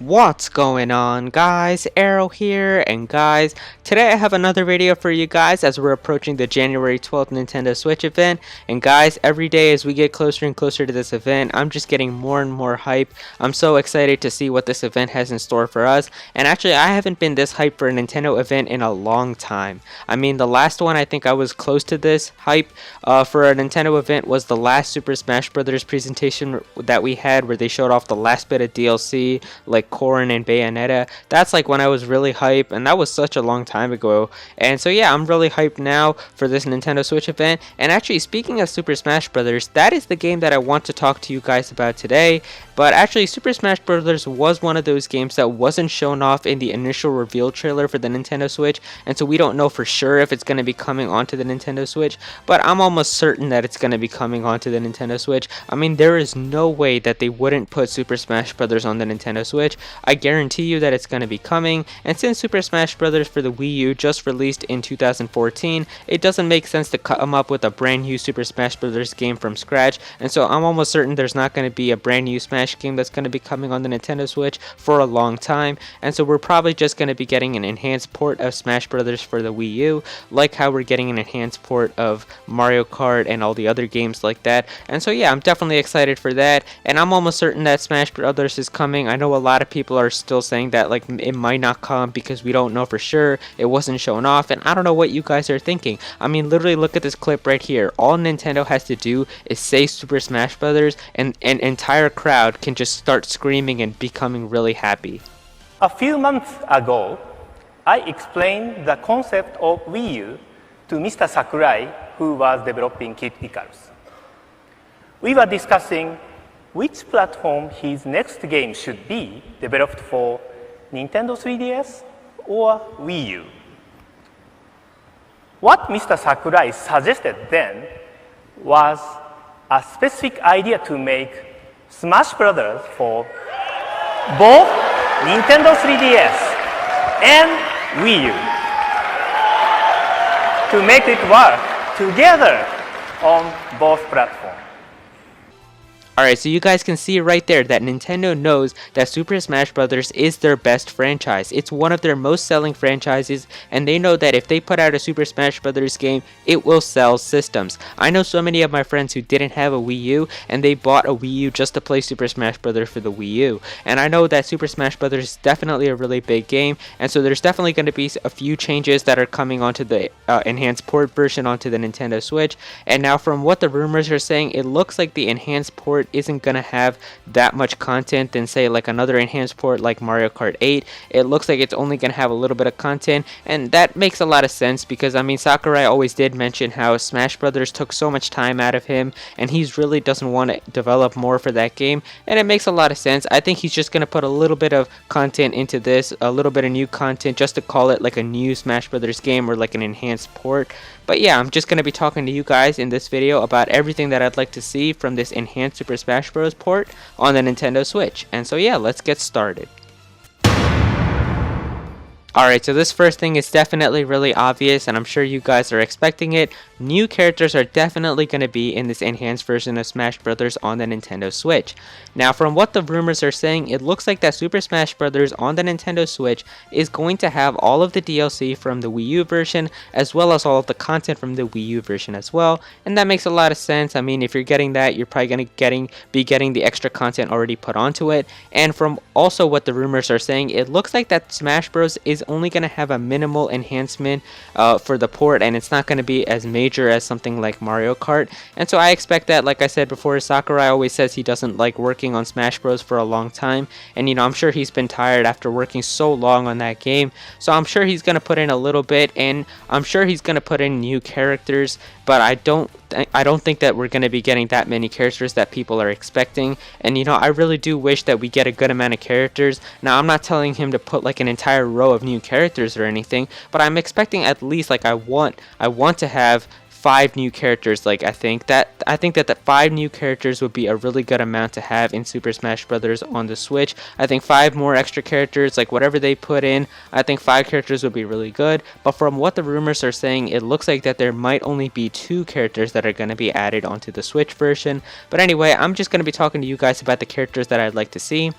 What's going on, guys? Aero here, and guys, today I have another video for you guys as we're approaching the January 12th Nintendo Switch event. And guys, every day as we get closer and closer to this event, I'm just getting more and more hype. I'm so excited to see what this event has in store for us. And actually, I haven't been this hyped for a Nintendo event in a long time. I mean, the last one I think I was close to this hype for a Nintendo event was the last Super Smash Bros. Presentation that we had, where they showed off the last bit of DLC, like Corrin and Bayonetta. That's like when I was really hyped, and that was such a long time ago. And so yeah, I'm really hyped now for this Nintendo Switch event. And actually, speaking of Super Smash Bros., that is the game that I want to talk to you guys about today. But actually, Super Smash Bros. Was one of those games that wasn't shown off in the initial reveal trailer for the Nintendo Switch, and so we don't know for sure if it's going to be coming onto the Nintendo Switch, but I'm almost certain that it's going to be coming onto the Nintendo Switch. I mean, there is no way that they wouldn't put Super Smash Bros. On the Nintendo Switch. I guarantee you that it's going to be coming, and since Super Smash Bros. For the Wii U just released in 2014, it doesn't make sense to come up with a brand new Super Smash Bros. Game from scratch, and so I'm almost certain there's not going to be a brand new Smash game that's going to be coming on the Nintendo Switch for a long time, and so we're probably just going to be getting an enhanced port of Smash Bros. For the Wii U, like how we're getting an enhanced port of Mario Kart and all the other games like that. And so yeah, I'm definitely excited for that, and I'm almost certain that Smash Bros. Is coming. I know a lot of people are still saying that like it might not come because we don't know for sure, it wasn't shown off, and I don't know what you guys are thinking. I mean, literally look at this clip right here. All Nintendo has to do is say Super Smash Bros. And an entire crowd can just start screaming and becoming really happy. A few months ago, I explained the concept of Wii U to Mr. Sakurai, who was developing Kid Icarus. We were discussing which platform his next game should be developed for, Nintendo 3DS or Wii U. What Mr. Sakurai suggested then was a specific idea to make Smash Bros. For both Nintendo 3DS and Wii U, to make it work together on both platforms. Alright, so you guys can see right there that Nintendo knows that Super Smash Bros. Is their best franchise. It's one of their most selling franchises, and they know that if they put out a Super Smash Bros. Game, it will sell systems. I know so many of my friends who didn't have a Wii U, and they bought a Wii U just to play Super Smash Bros. For the Wii U. And I know that Super Smash Bros. Is definitely a really big game, and so there's definitely going to be a few changes that are coming onto the enhanced port version onto the Nintendo Switch. And now from what the rumors are saying, it looks like the enhanced port isn't gonna have that much content than say like another enhanced port like Mario Kart 8. It looks like it's only gonna have a little bit of content, and that makes a lot of sense because I mean, Sakurai always did mention how Smash Brothers took so much time out of him, and he really doesn't want to develop more for that game, and it makes a lot of sense. I think he's just gonna put a little bit of content into this, a little bit of new content, just to call it like a new Smash Brothers game or like an enhanced port. But yeah, I'm just going to be talking to you guys in this video about everything that I'd like to see from this enhanced Super Smash Bros. Port on the Nintendo Switch. And so yeah, let's get started. Alright, so this first thing is definitely really obvious, and I'm sure you guys are expecting it. New characters are definitely going to be in this enhanced version of Smash Bros. On the Nintendo Switch. Now, from what the rumors are saying, it looks like that Super Smash Bros. On the Nintendo Switch is going to have all of the DLC from the Wii U version, as well as all of the content from the Wii U version as well, and that makes a lot of sense. I mean, if you're getting that, you're probably going to be getting the extra content already put onto it. And from also what the rumors are saying, it looks like that Smash Bros. Is only going to have a minimal enhancement for the port, and it's not going to be as major as something like Mario Kart. And so I expect that, like I said before, Sakurai always says he doesn't like working on Smash Bros. For a long time, and you know, I'm sure he's been tired after working so long on that game, so I'm sure he's going to put in a little bit, and I'm sure he's going to put in new characters, but I don't think that we're going to be getting that many characters that people are expecting. And you know, I really do wish that we get a good amount of characters. Now, I'm not telling him to put like an entire row of new characters or anything, but I'm expecting at least like I want to have 5 new characters. Like I think that the 5 new characters would be a really good amount to have in Super Smash Bros. On the Switch. I think 5 more extra characters, like whatever they put in, I think 5 characters would be really good. But from what the rumors are saying, it looks like that there might only be 2 characters that are going to be added onto the Switch version. But anyway, I'm just going to be talking to you guys about the characters that I'd like to see.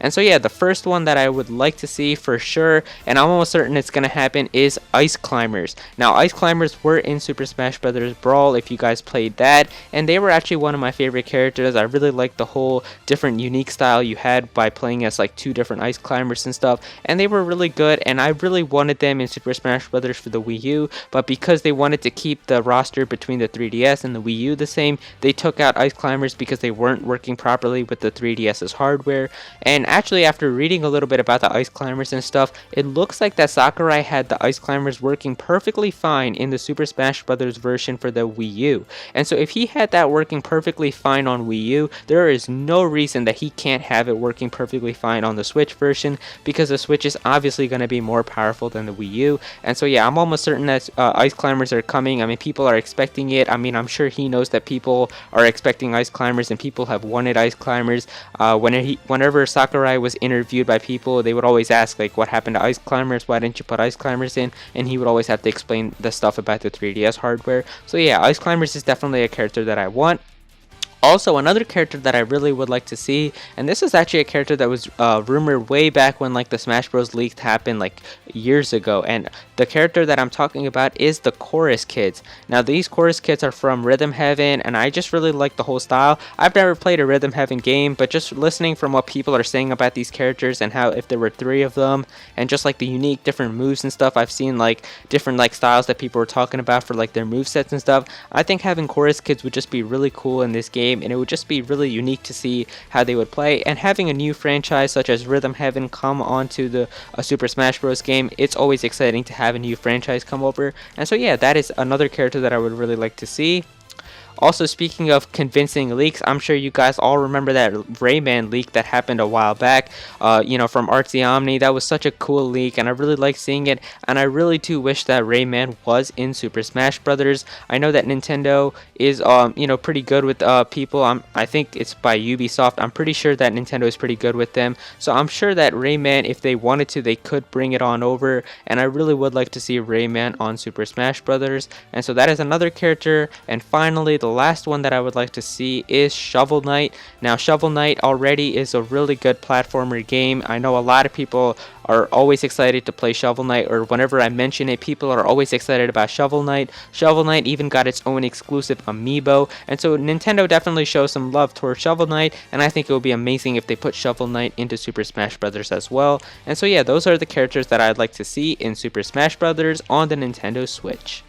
And so yeah, the first one that I would like to see for sure, and I'm almost certain it's gonna happen, is Ice Climbers. Now Ice Climbers were in Super Smash Bros. Brawl if you guys played that, and they were actually one of my favorite characters. I really liked the whole different unique style you had by playing as like two different Ice Climbers and stuff, and they were really good, and I really wanted them in Super Smash Bros. For the Wii U, but because they wanted to keep the roster between the 3DS and the Wii U the same, they took out Ice Climbers because they weren't working properly with the 3DS's hardware. And actually, after reading a little bit about the Ice Climbers and stuff, it looks like that Sakurai had the Ice Climbers working perfectly fine in the Super Smash Bros. Version for the Wii U. And so if he had that working perfectly fine on Wii U, there is no reason that he can't have it working perfectly fine on the Switch version, because the Switch is obviously going to be more powerful than the Wii U. And so yeah, I'm almost certain that Ice Climbers are coming. I mean, people are expecting it. I mean, I'm sure he knows that people are expecting Ice Climbers, and people have wanted Ice Climbers. Whenever Sakurai was interviewed by people, they would always ask, like, what happened to Ice Climbers? Why didn't you put Ice Climbers in? And he would always have to explain the stuff about the 3DS hardware. So yeah, Ice Climbers is definitely a character that I want. Also, another character that I really would like to see, and this is actually a character that was rumored way back when like the Smash Bros. Leak happened like years ago, and the character that I'm talking about is the Chorus Kids. Now, these Chorus Kids are from Rhythm Heaven, and I just really like the whole style. I've never played a Rhythm Heaven game, but just listening from what people are saying about these characters and how if there were 3 of them, and just like the unique different moves and stuff, I've seen like different like styles that people were talking about for like their movesets and stuff. I think having Chorus Kids would just be really cool in this game, and it would just be really unique to see how they would play. And having a new franchise such as Rhythm Heaven come onto the Super Smash Bros. Game, it's always exciting to have a new franchise come over. And so yeah, that is another character that I would really like to see. Also, speaking of convincing leaks, I'm sure you guys all remember that Rayman leak that happened a while back, from Artsy Omni. That was such a cool leak, and I really like seeing it, and I really do wish that Rayman was in Super Smash Brothers. I know that Nintendo is, pretty good with people. I think it's by Ubisoft. I'm pretty sure that Nintendo is pretty good with them, so I'm sure that Rayman, if they wanted to, they could bring it on over, and I really would like to see Rayman on Super Smash Brothers. And so that is another character. And finally, the last one that I would like to see is Shovel Knight. Now, Shovel Knight already is a really good platformer game. I know a lot of people are always excited to play Shovel Knight, or whenever I mention it, people are always excited about Shovel Knight. Shovel Knight even got its own exclusive amiibo, and so Nintendo definitely shows some love towards Shovel Knight, and I think it would be amazing if they put Shovel Knight into Super Smash Bros. As well. And so yeah, those are the characters that I'd like to see in Super Smash Bros. On the Nintendo Switch.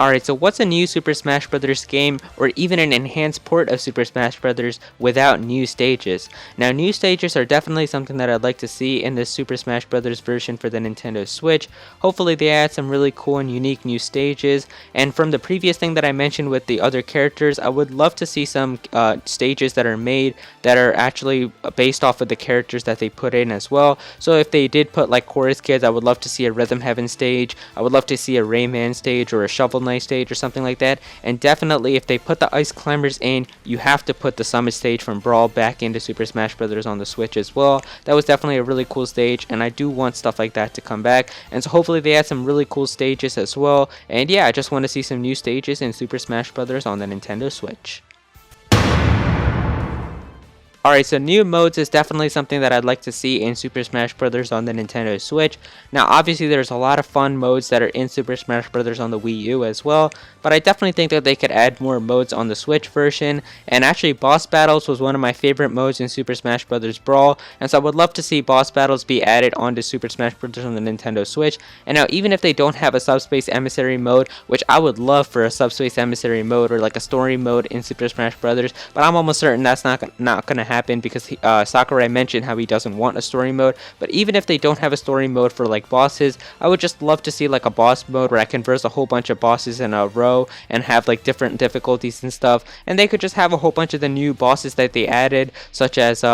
Alright, so what's a new Super Smash Bros. Game, or even an enhanced port of Super Smash Bros. Without new stages? Now, new stages are definitely something that I'd like to see in this Super Smash Bros. Version for the Nintendo Switch. Hopefully they add some really cool and unique new stages, and from the previous thing that I mentioned with the other characters, I would love to see some stages that are made that are actually based off of the characters that they put in as well. So if they did put like Chorus Kids, I would love to see a Rhythm Heaven stage, I would love to see a Rayman stage or a Shovel Knight stage or something like that. And definitely if they put the Ice Climbers in, you have to put the Summit stage from Brawl back into Super Smash Bros. On the Switch as well. That was definitely a really cool stage, and I do want stuff like that to come back. And so hopefully they add some really cool stages as well. And yeah, I just want to see some new stages in Super Smash Bros. On the Nintendo Switch. Alright, so new modes is definitely something that I'd like to see in Super Smash Bros. On the Nintendo Switch. Now, obviously, there's a lot of fun modes that are in Super Smash Bros. On the Wii U as well, but I definitely think that they could add more modes on the Switch version. And actually, Boss Battles was one of my favorite modes in Super Smash Bros. Brawl, and so I would love to see Boss Battles be added onto Super Smash Bros. On the Nintendo Switch. And now, even if they don't have a Subspace Emissary mode, which I would love for a Subspace Emissary mode or like a story mode in Super Smash Bros., but I'm almost certain that's not going to happen because Sakurai mentioned how he doesn't want a story mode. But even if they don't have a story mode for like bosses, I would just love to see like a boss mode where I can verse a whole bunch of bosses in a row and have like different difficulties and stuff. And they could just have a whole bunch of the new bosses that they added, such as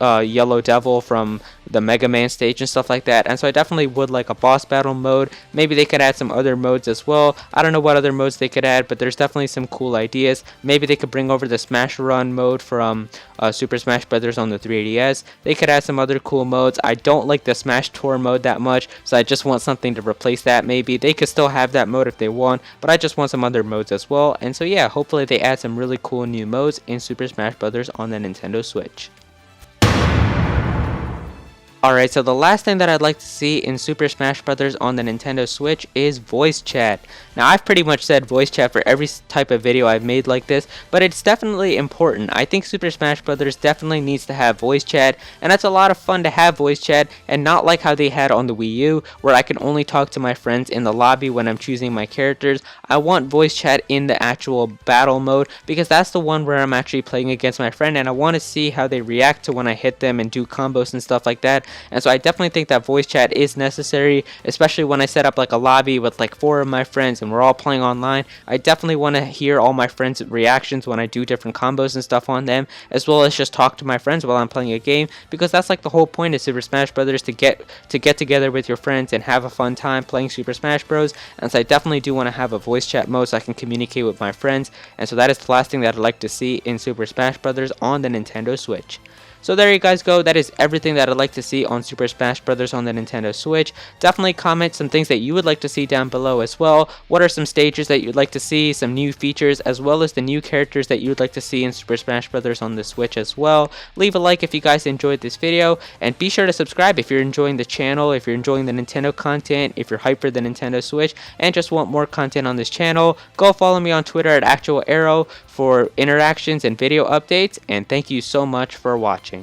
Yellow Devil from the Mega Man stage and stuff like that. And so I definitely would like a boss battle mode. Maybe they could add some other modes as well. I don't know what other modes they could add, but there's definitely some cool ideas. Maybe they could bring over the Smash Run mode from Super Smash Bros. On the 3DS. They could add some other cool modes. I don't like the Smash Tour mode that much, so I just want something to replace that. Maybe they could still have that mode if they want, but I just want some other modes as well. And so yeah, hopefully they add some really cool new modes in Super Smash Bros. On the Nintendo Switch. Alright, so the last thing that I'd like to see in Super Smash Bros. On the Nintendo Switch is voice chat. Now, I've pretty much said voice chat for every type of video I've made like this, but it's definitely important. I think Super Smash Bros. Definitely needs to have voice chat, and that's a lot of fun to have voice chat, and not like how they had on the Wii U, where I can only talk to my friends in the lobby when I'm choosing my characters. I want voice chat in the actual battle mode, because that's the one where I'm actually playing against my friend, and I want to see how they react to when I hit them and do combos and stuff like that. And so I definitely think that voice chat is necessary, especially when I set up like a lobby with like 4 of my friends and we're all playing online. I definitely want to hear all my friends' reactions when I do different combos and stuff on them, as well as just talk to my friends while I'm playing a game, because that's like the whole point of Super Smash Bros. to get together with your friends and have a fun time playing Super Smash Bros. And so I definitely do want to have a voice chat mode so I can communicate with my friends. And so that is the last thing that I'd like to see in Super Smash Bros. On the Nintendo Switch. So there you guys go. That is everything that I'd like to see on Super Smash Bros. On the Nintendo Switch. Definitely comment some things that you would like to see down below as well. What are some stages that you'd like to see, some new features, as well as the new characters that you would like to see in Super Smash Bros. On the Switch as well. Leave a like if you guys enjoyed this video, and be sure to subscribe if you're enjoying the channel, if you're enjoying the Nintendo content, if you're hyped for the Nintendo Switch, and just want more content on this channel. Go follow me on Twitter at Aero for interactions and video updates, and thank you so much for watching.